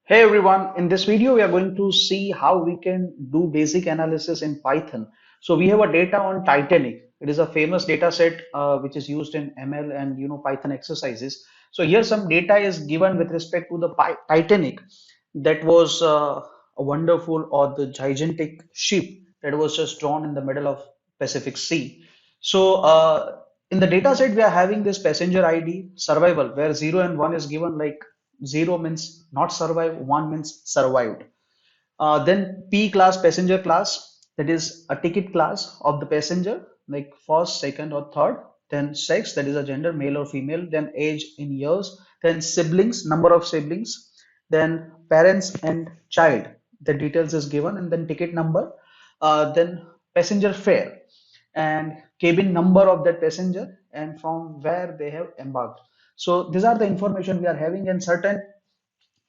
Hey everyone, in this video we are going to see how we can do basic analysis in Python. So we have a data on Titanic. It is a famous data set which is used in ML and Python exercises. So here some data is given with respect to the Titanic that was a wonderful or the gigantic ship that was just drawn in the middle of Pacific Sea. So in the data set we are having this passenger ID survival where 0 and 1 is given, like 0 means not survive, 1 means survived. Then P class, passenger class, that is a ticket class of the passenger, like first, second, or third. Then sex, that is a gender, male or female. Then age in years. Then siblings, number of siblings. Then parents and child, the details is given, and then ticket number. Then passenger fare and cabin number of that passenger and from where they have embarked. So these are the information we are having, and certain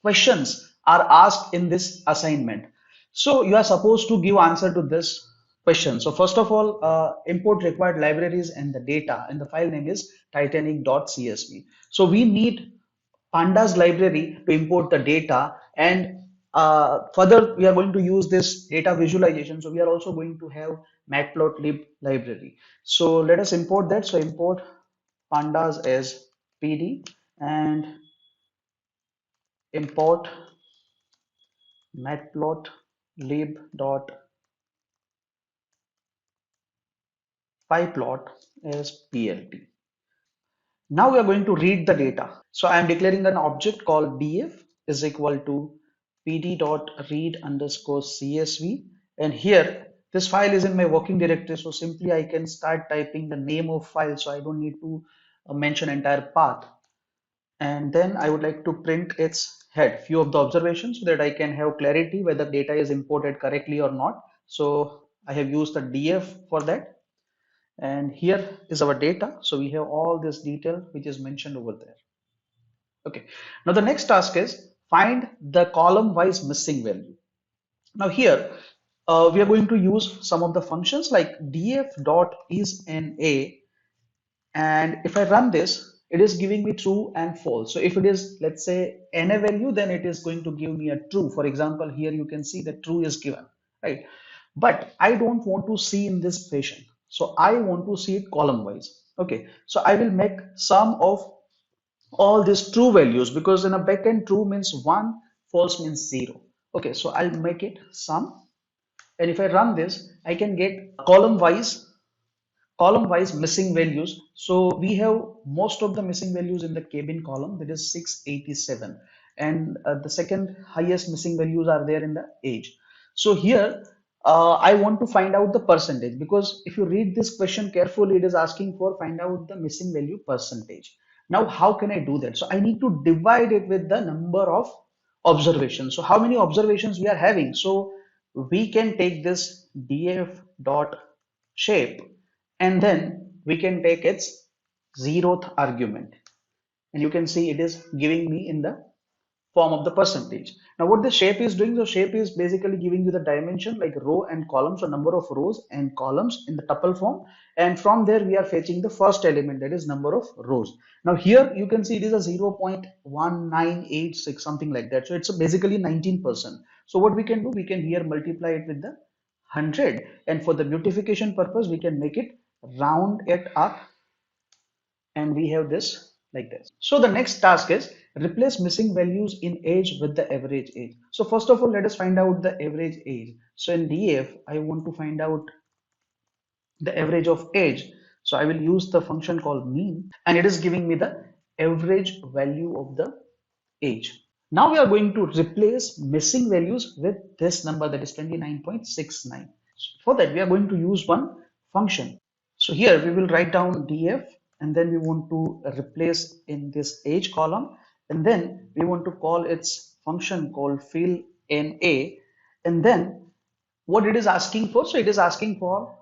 questions are asked in this assignment. So you are supposed to give answer to this question. So first of all, import required libraries and the data, and the file name is titanic.csv. So we need pandas library to import the data, and further we are going to use this data visualization. So we are also going to have matplotlib library. So let us import that. So import pandas as pd and import matplotlib.pyplot as plt. Now we are going to read the data. So I am declaring an object called df is equal to pd.read underscore csv, and here this file is in my working directory, so simply I can start typing the name of file, so I don't need to mention entire path. And then I would like to print its head, few of the observations, so that I can have clarity whether data is imported correctly or not. So I have used the df for that, and here is our data. So we have all this detail which is mentioned over there. Okay, now the next task is find the column wise missing value. Now here we are going to use some of the functions like df dot is an a, and if I run this, it is giving me true and false. So if it is, let's say, NA value, then it is going to give me a true. For example, here you can see that true is given, right? But I don't want to see in this fashion. So I want to see it column wise. Okay, so I will make sum of all these true values, because in a backend true means 1, false means 0. Okay, so I'll make it sum, and if I run this, I can get column wise missing values. So we have most of the missing values in the cabin column, that is 687, and the second highest missing values are there in the age. So here I want to find out the percentage, because if you read this question carefully, it is asking for find out the missing value percentage. Now how can I do that? So I need to divide it with the number of observations. So how many observations we are having? So we can take this df dot shape, and then we can take its zeroth argument, and you can see it is giving me in the form of the percentage. Now what the shape is doing, the shape is basically giving you the dimension like row and column, so number of rows and columns in the tuple form, and from there we are fetching the first element, that is number of rows. Now here you can see it is a 0.1986, something like that, so it's basically 19%. So what we can do, we can here multiply it with the 100, and for the beautification purpose we can make it round it up, and we have this like this. So the next task is replace missing values in age with the average age. So first of all, let us find out the average age. So in df, I want to find out the average of age. So I will use the function called mean, and it is giving me the average value of the age. Now we are going to replace missing values with this number, that is 29.69. For that, we are going to use one function. So here we will write down df, and then we want to replace in this age column, and then we want to call its function called fill na, and then what it is asking for, so it is asking for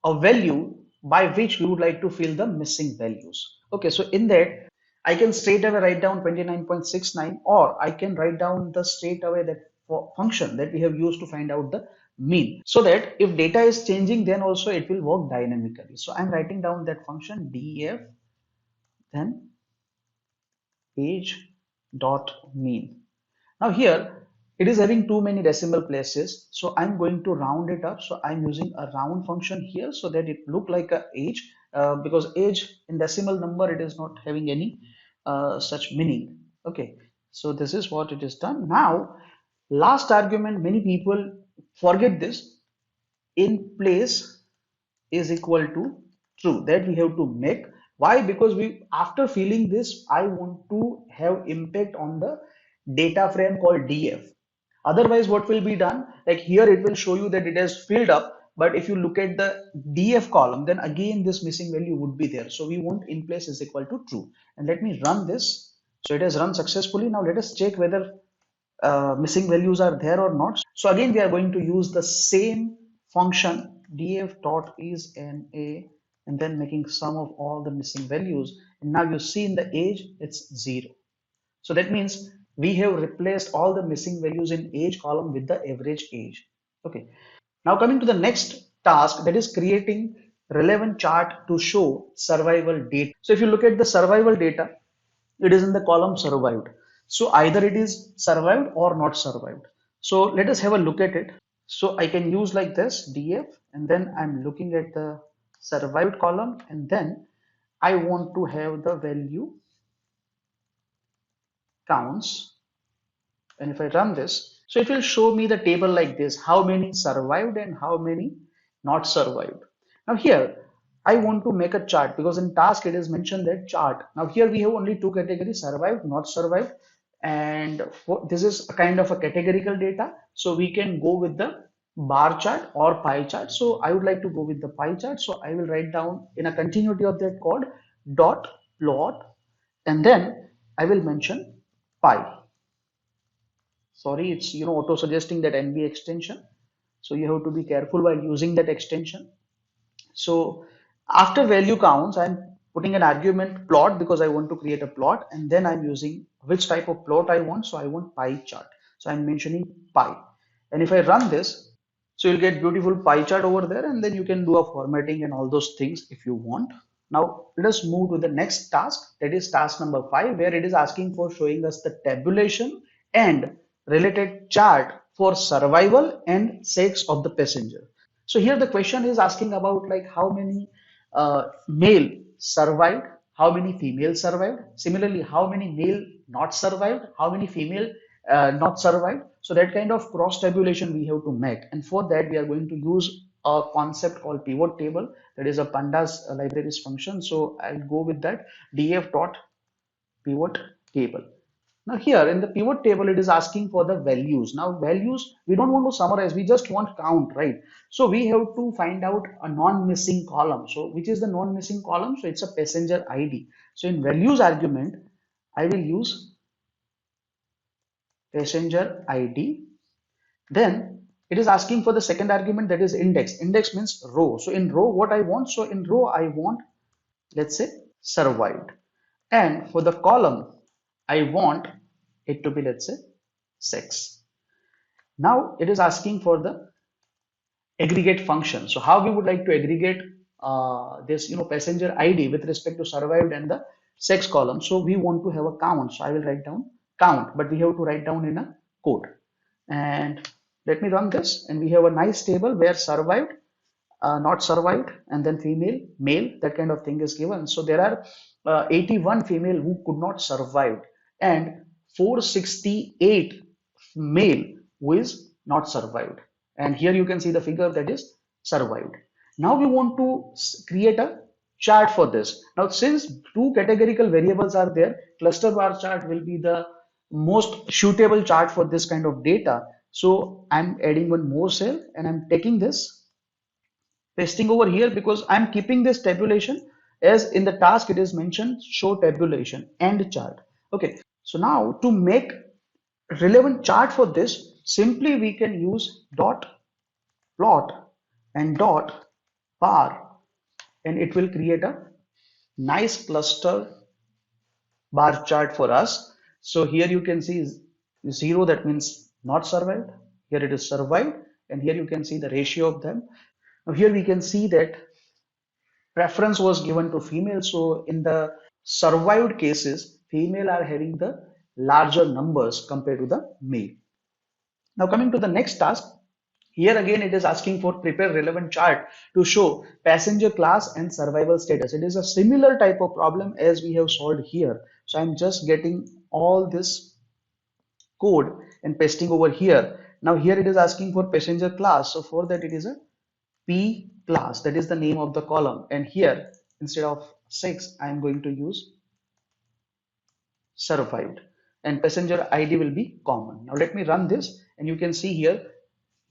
a value by which we would like to fill the missing values. Okay, so in that I can straight away write down 29.69, or I can write down the straight away that function that we have used to find out the mean, so that if data is changing, then also it will work dynamically. So I'm writing down that function df, then age dot mean. Now here it is having too many decimal places, so I'm going to round it up. So I'm using a round function here so that it look like a age, because age in decimal number it is not having any such meaning. Okay, so this is what it is done. Now last argument, many people forget this, in place is equal to true, that we have to make. Why? Because we, after filling this, I want to have impact on the data frame called df. Otherwise what will be done, like here it will show you that it has filled up, but if you look at the df column, then again this missing value would be there. So we want in place is equal to true, and let me run this. So it has run successfully. Now let us check whether missing values are there or not. So again, we are going to use the same function df dot is an a, and then making sum of all the missing values. And now you see in the age, it's 0. So that means we have replaced all the missing values in age column with the average age. Okay. Now coming to the next task, that is creating relevant chart to show survival data. So if you look at the survival data, it is in the column survived. So either it is survived or not survived. So let us have a look at it. So I can use like this df, and then I'm looking at the survived column, and then I want to have the value counts. And if I run this, so it will show me the table like this, how many survived and how many not survived. Now here, I want to make a chart, because in task it is mentioned that chart. Now here we have only two categories, survived, not survived. And this is a kind of a categorical data. So we can go with the bar chart or pie chart. So I would like to go with the pie chart. So I will write down in a continuity of that code dot plot, and then I will mention pie. Sorry, it's auto suggesting that NB extension, so you have to be careful while using that extension. So after value counts, I'm putting an argument plot because I want to create a plot, and then I'm using which type of plot I want. So I want pie chart, so I'm mentioning pie. And if I run this, so you'll get beautiful pie chart over there, and then you can do a formatting and all those things if you want. Now let us move to the next task, that is task number 5, where it is asking for showing us the tabulation and related chart for survival and sex of the passenger. So here the question is asking about like how many male survived, how many female survived, similarly how many male not survived, how many female not survived. So that kind of cross tabulation we have to make, and for that we are going to use a concept called pivot table, that is a pandas libraries function. So I'll go with that df dot pivot table. Now here in the pivot table, it is asking for the values. Now values, we don't want to summarize, we just want count, right? So we have to find out a non-missing column. So which is the non-missing column? So it's a passenger ID. So in values argument, I will use passenger ID. Then it is asking for the second argument, that is index. Index means row. So in row, what I want? So in row, I want, let's say, survived. And for the column, I want it to be, let's say, sex. Now it is asking for the aggregate function. So how we would like to aggregate this, passenger ID with respect to survived and the sex column. So we want to have a count. So I will write down count, but we have to write down in a code. And let me run this, and we have a nice table where survived, not survived, and then female, male, that kind of thing is given. So there are 81 female who could not survive, and 468 male who is not survived. And here you can see the figure that is survived. Now we want to create a chart for this. Now since two categorical variables are there, cluster bar chart will be the most suitable chart for this kind of data. So I'm adding one more cell, and I'm taking this, pasting over here, because I'm keeping this tabulation as in the task it is mentioned show tabulation and chart. Okay, so now to make relevant chart for this, simply we can use dot plot and dot bar, and it will create a nice cluster bar chart for us. So here you can see 0, that means not survived. Here it is survived, and here you can see the ratio of them. Now here we can see that preference was given to female. So in the survived cases, female are having the larger numbers compared to the male. Now coming to the next task, here again it is asking for prepare relevant chart to show passenger class and survival status. It is a similar type of problem as we have solved here. So I'm just getting all this code and pasting over here. Now here it is asking for passenger class. So for that it is a P class. That is the name of the column. And here instead of 6, I am going to use survived, and passenger ID will be common. Now let me run this and you can see here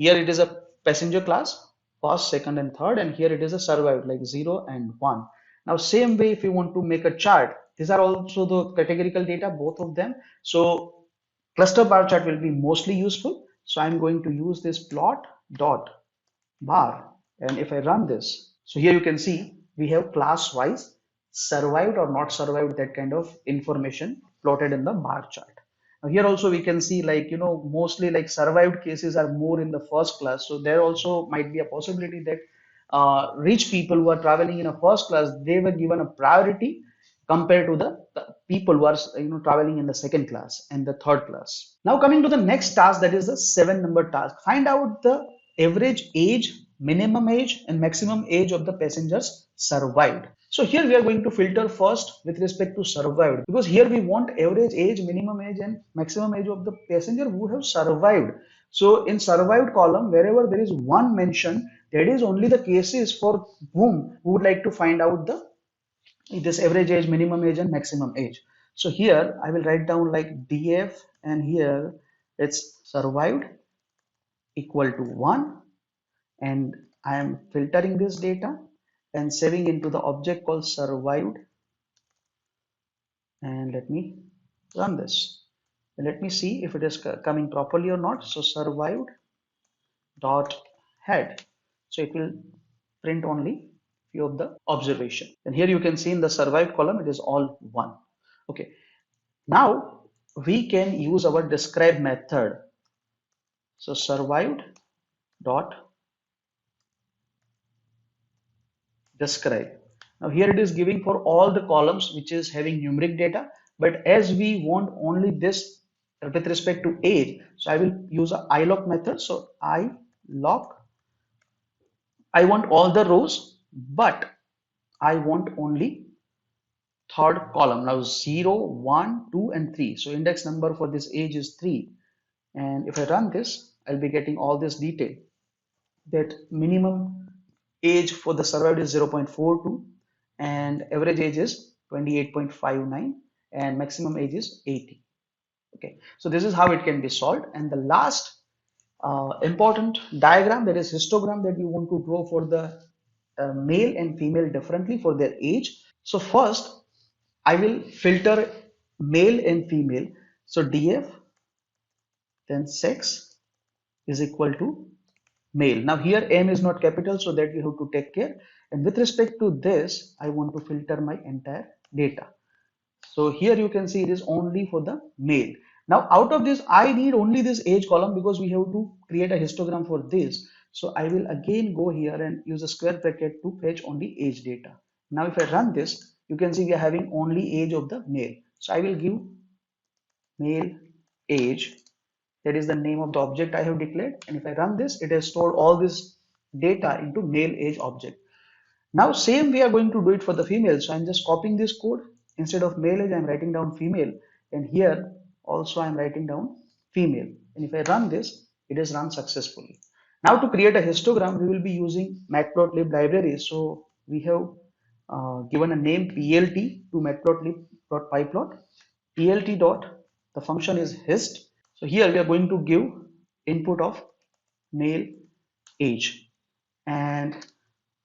it is a passenger class, first, second and third, and here it is a survived like 0 and 1. Now same way if you want to make a chart, these are also the categorical data, both of them. So cluster bar chart will be mostly useful. So I'm going to use this plot dot bar, and if I run this, so here you can see we have class wise survived or not survived, that kind of information plotted in the bar chart. Now here also we can see, like, mostly like survived cases are more in the first class, so there also might be a possibility that rich people who are traveling in a first class, they were given a priority compared to the people who are traveling in the second class and the third class. Now coming to the next task, that is the 7-number task. Find out the average age, minimum age and maximum age of the passengers survived. So here we are going to filter first with respect to survived, because here we want average age, minimum age and maximum age of the passenger who have survived. So in survived column, wherever there is one mention, that is only the cases for whom we would like to find out this average age, minimum age and maximum age. So here I will write down like DF, and here it's survived equal to 1, and I am filtering this data and saving into the object called survived, and let me run this and let me see if it is coming properly or not. So survived dot head, so it will print only few of the observation, and here you can see in the survived column it is all 1. Okay, now we can use our describe method. So survived dot describe. Now here it is giving for all the columns which is having numeric data, but as we want only this with respect to age, so I will use a iloc method. So iloc, I want all the rows, but I want only third column. Now 0, 1, 2 and 3. So index number for this age is 3. And if I run this, I'll be getting all this detail, that minimum age for the survived is 0.42 and average age is 28.59 and maximum age is 80. Okay, so this is how it can be solved. And the last important diagram, that is histogram, that we want to draw for the male and female differently for their age. So first I will filter male and female. So DF, then sex is equal to male. Now here M is not capital, so that you have to take care. And with respect to this, I want to filter my entire data. So here you can see it is only for the male. Now out of this, I need only this age column because we have to create a histogram for this. So I will again go here and use a square bracket to fetch only age data. Now if I run this, you can see we are having only age of the male. So I will give male age, that is the name of the object I have declared, and if I run this, it has stored all this data into male age object. Now same we are going to do it for the female. So I'm just copying this code. Instead of male age, I'm writing down female, and here also I'm writing down female, and if I run this, it is run successfully. Now to create a histogram, we will be using matplotlib library. So we have given a name plt to matplotlib.pyplot. plt dot, the function is hist. So here we are going to give input of male age, and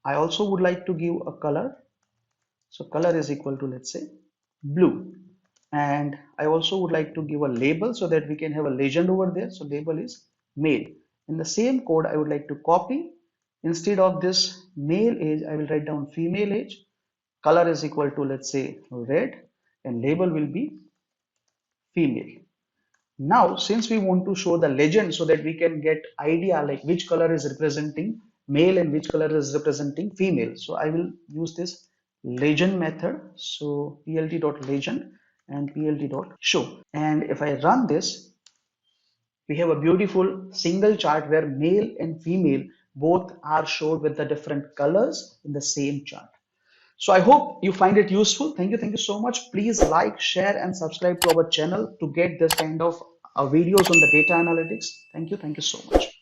I also would like to give a color. So color is equal to, let's say, blue, and I also would like to give a label so that we can have a legend over there. So label is male. In the same code, I would like to copy. Instead of this male age, I will write down female age. Color is equal to, let's say, red, and label will be female. Now since we want to show the legend so that we can get idea like which color is representing male and which color is representing female, so I will use this legend method. So plt.legend, and plt dot show. And if I run this, we have a beautiful single chart where male and female both are showed with the different colors in the same chart. So I hope you find it useful. Thank you so much. Please like, share, and subscribe to our channel to get this kind of videos on the data analytics. Thank you so much.